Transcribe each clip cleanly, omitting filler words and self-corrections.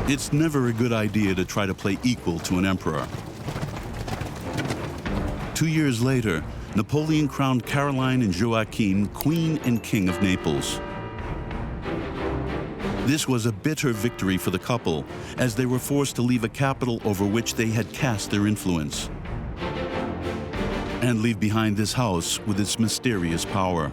It's never a good idea to try to play equal to an emperor. 2 years later, Napoleon crowned Caroline and Joachim Queen and King of Naples. This was a bitter victory for the couple, as they were forced to leave a capital over which they had cast their influence, and leave behind this house with its mysterious power.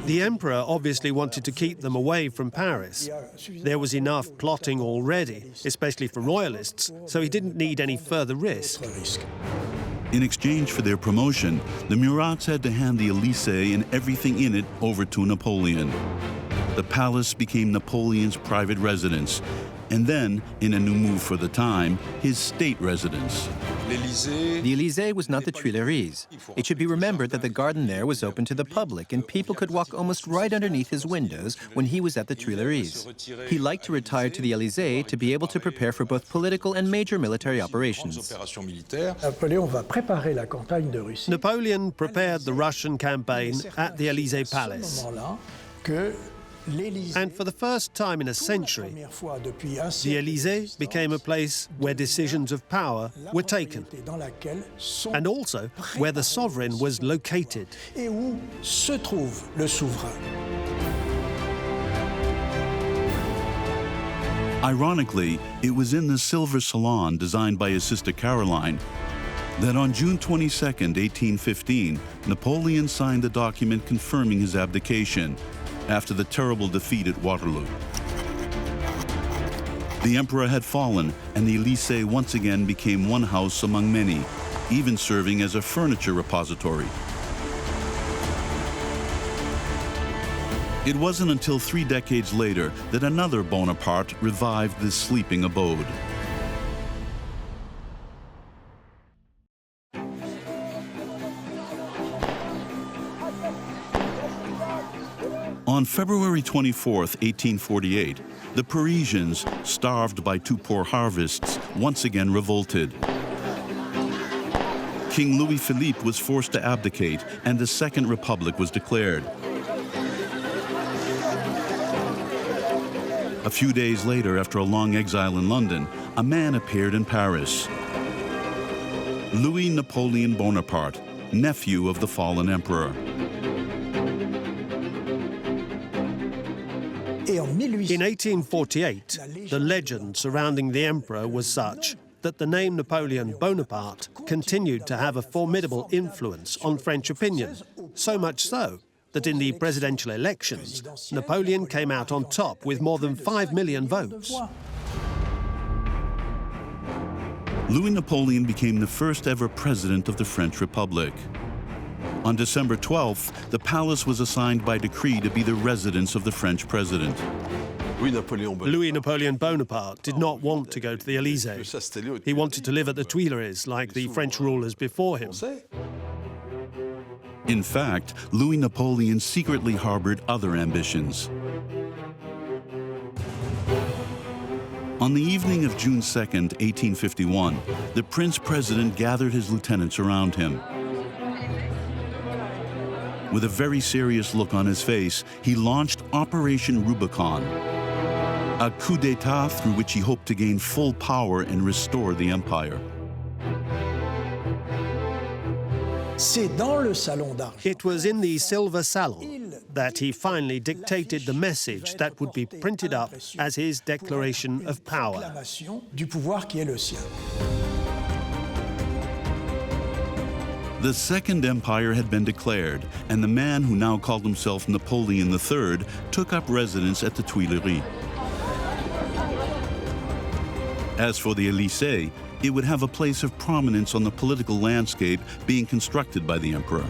The emperor obviously wanted to keep them away from Paris. There was enough plotting already, especially for royalists, so he didn't need any further risk. In exchange for their promotion, the Murats had to hand the Élysée and everything in it over to Napoleon. The palace became Napoleon's private residence, and then, in a new move for the time, his state residence. The Élysée was not the Tuileries. It should be remembered that the garden there was open to the public, and people could walk almost right underneath his windows when he was at the Tuileries. He liked to retire to the Élysée to be able to prepare for both political and major military operations. Napoleon prepared the Russian campaign at the Élysée Palace. And for the first time in a century, the Élysée became a place where decisions of power were taken, and also where the sovereign was located. Ironically, it was in the Silver Salon designed by his sister Caroline that on June 22, 1815, Napoleon signed the document confirming his abdication after the terrible defeat at Waterloo. The emperor had fallen, and the Élysée once again became one house among many, even serving as a furniture repository. It wasn't until 3 decades later that another Bonaparte revived this sleeping abode. On February 24, 1848, the Parisians, starved by 2 poor harvests, once again revolted. King Louis-Philippe was forced to abdicate, and the Second Republic was declared. A few days later, after a long exile in London, a man appeared in Paris. Louis Napoleon Bonaparte, nephew of the fallen emperor. In 1848, the legend surrounding the emperor was such that the name Napoleon Bonaparte continued to have a formidable influence on French opinion, so much so that in the presidential elections, Napoleon came out on top with more than 5 million votes. Louis Napoleon became the first ever president of the French Republic. On December 12th, the palace was assigned by decree to be the residence of the French president. Louis Napoleon Bonaparte did not want to go to the Élysée. He wanted to live at the Tuileries like the French rulers before him. In fact, Louis Napoleon secretly harbored other ambitions. On the evening of June 2nd, 1851, the Prince President gathered his lieutenants around him. With a very serious look on his face, he launched Operation Rubicon, a coup d'etat through which he hoped to gain full power and restore the empire. It was in the Silver Salon that he finally dictated the message that would be printed up as his declaration of power. The Second Empire had been declared, and the man who now called himself Napoleon III took up residence at the Tuileries. As for the Élysée, it would have a place of prominence on the political landscape being constructed by the emperor.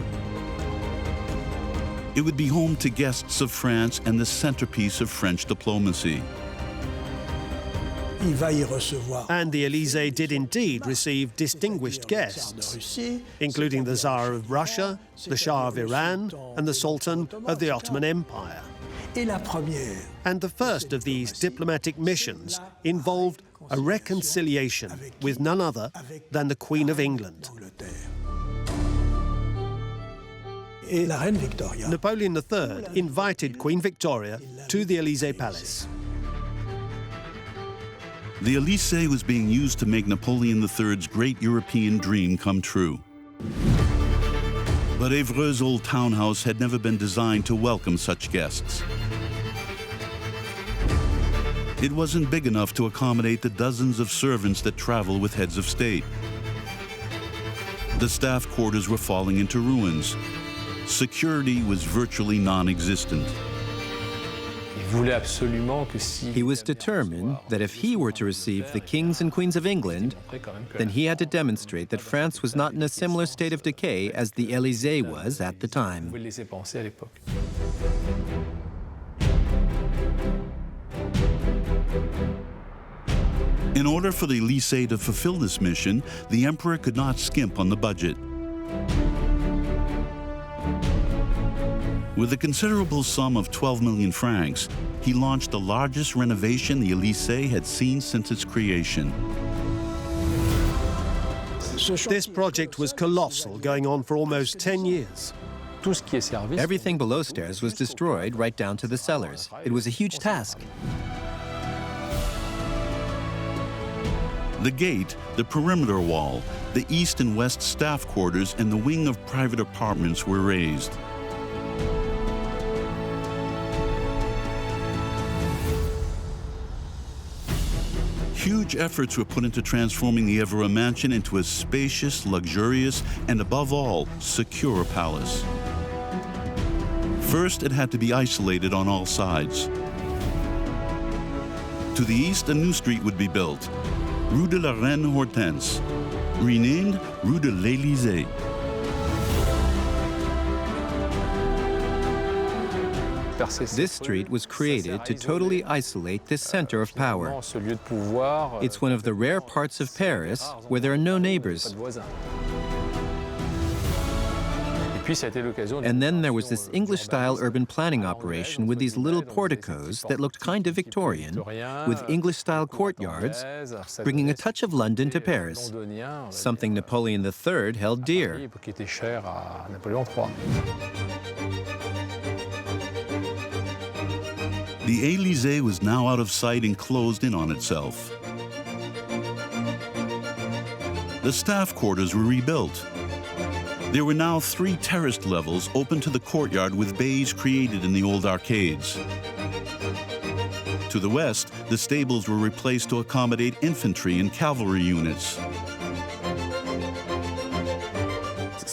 It would be home to guests of France and the centerpiece of French diplomacy. And the Élysée did indeed receive distinguished guests, including the Tsar of Russia, the Shah of Iran, and the Sultan of the Ottoman Empire. And the first of these diplomatic missions involved a reconciliation with none other than the Queen of England. Napoleon III invited Queen Victoria to the Élysée Palace. The Élysée was being used to make Napoleon III's great European dream come true. But Évreux's old townhouse had never been designed to welcome such guests. It wasn't big enough to accommodate the dozens of servants that travel with heads of state. The staff quarters were falling into ruins. Security was virtually non-existent. He was determined that if he were to receive the kings and queens of England, then he had to demonstrate that France was not in a similar state of decay as the Élysée was at the time. In order for the Élysée to fulfill this mission, the emperor could not skimp on the budget. With a considerable sum of 12 million francs, he launched the largest renovation the Élysée had seen since its creation. This project was colossal, going on for almost 10 years. Everything below stairs was destroyed right down to the cellars. It was a huge task. The gate, the perimeter wall, the east and west staff quarters, and the wing of private apartments were raised. Huge efforts were put into transforming the Évreux mansion into a spacious, luxurious, and above all, secure palace. First, it had to be isolated on all sides. To the east, a new street would be built, Rue de la Reine Hortense, renamed Rue de l'Élysée. This street was created to totally isolate this center of power. It's one of the rare parts of Paris where there are no neighbors. And then there was this English-style urban planning operation with these little porticos that looked kind of Victorian, with English-style courtyards, bringing a touch of London to Paris, something Napoleon III held dear. The Élysée was now out of sight and closed in on itself. The staff quarters were rebuilt. There were now 3 terraced levels open to the courtyard with bays created in the old arcades. To the west, the stables were replaced to accommodate infantry and cavalry units.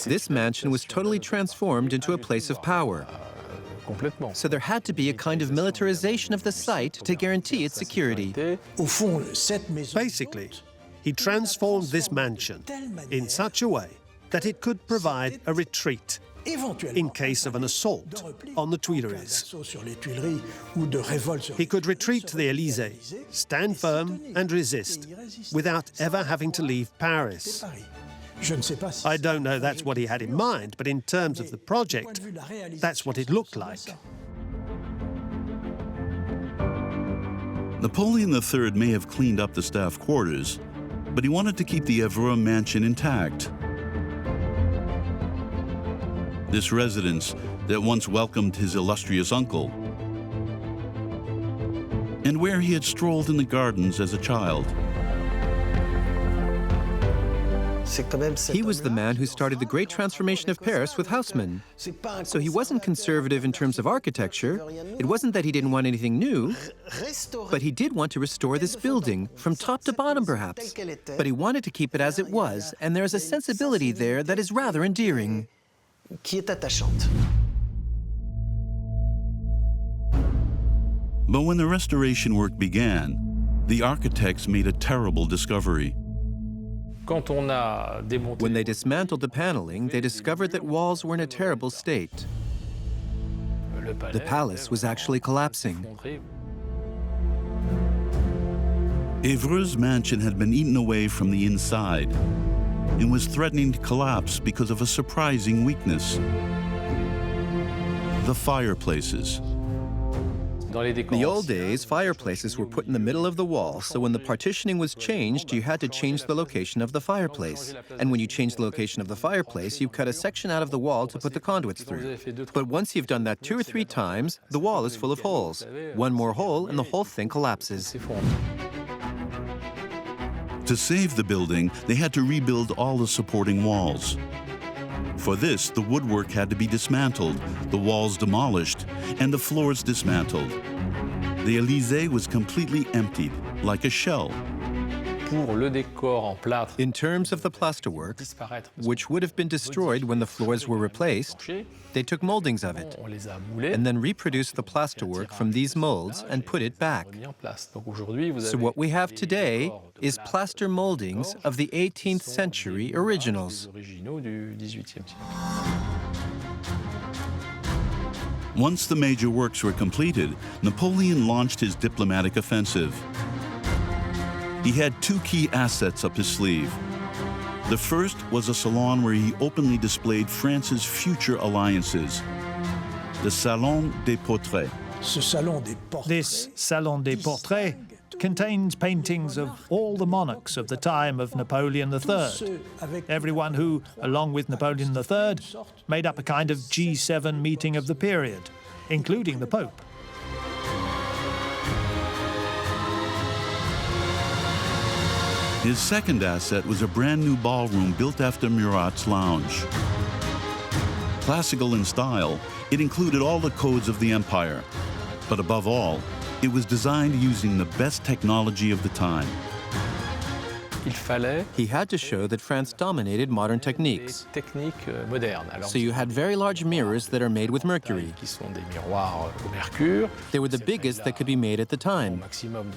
This mansion was totally transformed into a place of power. So there had to be a kind of militarization of the site to guarantee its security. Basically, he transformed this mansion in such a way that it could provide a retreat in case of an assault on the Tuileries. He could retreat to the Élysée, stand firm and resist, without ever having to leave Paris. I don't know that's what he had in mind, but in terms of the project, that's what it looked like. Napoleon III may have cleaned up the staff quarters, but he wanted to keep the Évreux mansion intact. This residence that once welcomed his illustrious uncle, and where he had strolled in the gardens as a child. He was the man who started the great transformation of Paris with Haussmann. So he wasn't conservative in terms of architecture. It wasn't that he didn't want anything new, but he did want to restore this building from top to bottom, perhaps. But he wanted to keep it as it was, and there is a sensibility there that is rather endearing. But when the restoration work began, the architects made a terrible discovery. When they dismantled the paneling, they discovered that walls were in a terrible state. The palace was actually collapsing. Évreux's mansion had been eaten away from the inside and was threatening to collapse because of a surprising weakness: the fireplaces. In the old days, fireplaces were put in the middle of the wall, so when the partitioning was changed, you had to change the location of the fireplace. And when you changed the location of the fireplace, you cut a section out of the wall to put the conduits through. But once you've done that 2 or 3 times, the wall is full of holes. One more hole and the whole thing collapses. To save the building, they had to rebuild all the supporting walls. For this, the woodwork had to be dismantled, the walls demolished, and the floors dismantled. The Élysée was completely emptied, like a shell. In terms of the plasterwork, which would have been destroyed when the floors were replaced, they took moldings of it and then reproduced the plasterwork from these molds and put it back. So what we have today is plaster moldings of the 18th century originals. Once the major works were completed, Napoleon launched his diplomatic offensive. He had 2 key assets up his sleeve. The first was a salon where he openly displayed France's future alliances, the Salon des Portraits. This Salon des Portraits contains paintings of all the monarchs of the time of Napoleon III. Everyone who, along with Napoleon III, made up a kind of G7 meeting of the period, including the Pope. His second asset was a brand new ballroom built after Murat's lounge. Classical in style, it included all the codes of the empire. But above all, it was designed using the best technology of the time. He had to show that France dominated modern techniques. So you had very large mirrors that are made with mercury. They were the biggest that could be made at the time.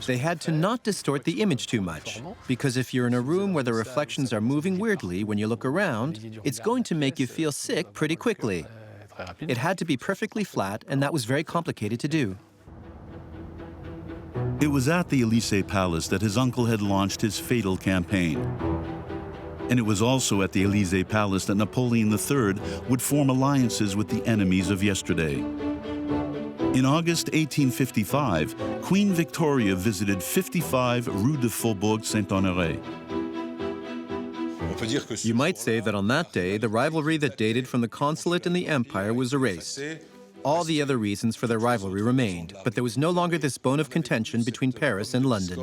They had to not distort the image too much, because if you're in a room where the reflections are moving weirdly when you look around, it's going to make you feel sick pretty quickly. It had to be perfectly flat, and that was very complicated to do. It was at the Élysée Palace that his uncle had launched his fatal campaign. And it was also at the Élysée Palace that Napoleon III would form alliances with the enemies of yesterday. In August 1855, Queen Victoria visited 55 Rue de Faubourg Saint-Honoré. You might say that on that day, the rivalry that dated from the consulate and the empire was erased. All the other reasons for their rivalry remained, but there was no longer this bone of contention between Paris and London.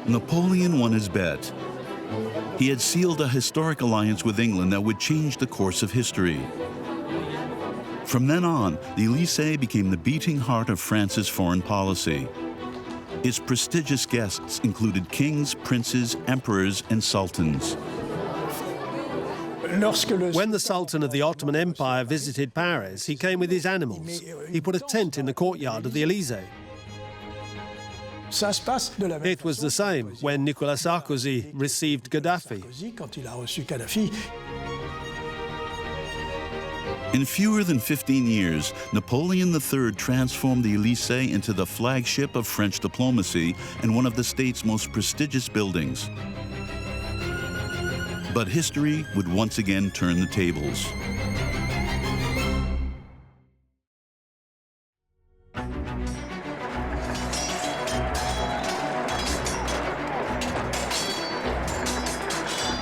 Napoleon won his bet. He had sealed a historic alliance with England that would change the course of history. From then on, the Élysée became the beating heart of France's foreign policy. Its prestigious guests included kings, princes, emperors, and sultans. When the Sultan of the Ottoman Empire visited Paris, he came with his animals. He put a tent in the courtyard of the Élysée. It was the same when Nicolas Sarkozy received Gaddafi. In fewer than 15 years, Napoleon III transformed the Élysée into the flagship of French diplomacy and one of the state's most prestigious buildings. But history would once again turn the tables.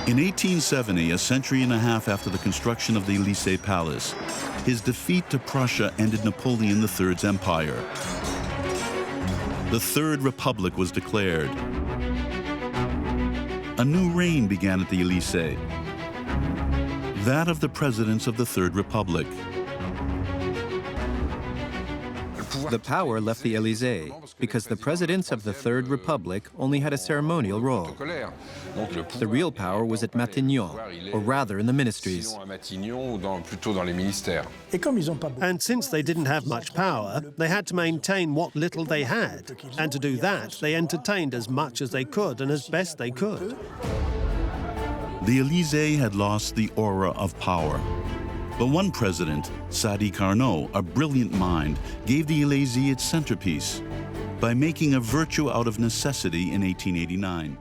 In 1870, a century and a half after the construction of the Élysée Palace, his defeat to Prussia ended Napoleon III's empire. The Third Republic was declared. A new reign began at the Élysée, that of the presidents of the Third Republic. The power left the Élysée because the presidents of the Third Republic only had a ceremonial role. The real power was at Matignon, or rather in the ministries. And since they didn't have much power, they had to maintain what little they had. And to do that, they entertained as much as they could and as best they could. The Élysée had lost the aura of power. But one president, Sadi Carnot, a brilliant mind, gave the Élysée its centerpiece by making a virtue out of necessity in 1889.